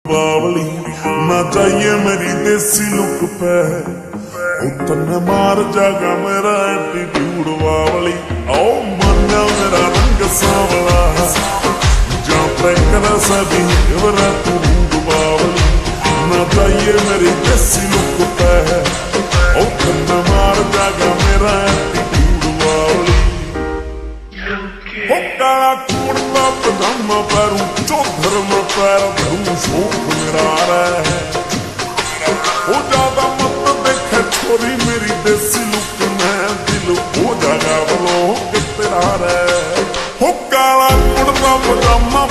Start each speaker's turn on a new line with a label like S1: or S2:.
S1: बावली ना चाहिए मेरी देसी लुक पे उतने मार जागा मेरा एटीट्यूड बावली ओ मन्या मेरा रंग सांवला जा प्रैंकर सभी वरा तू बावली ना चाहिए मेरी देसी लुक पे उतने मार जागा मेरा एटीट्यूड बावली ओ काला कूड़ दा पजामा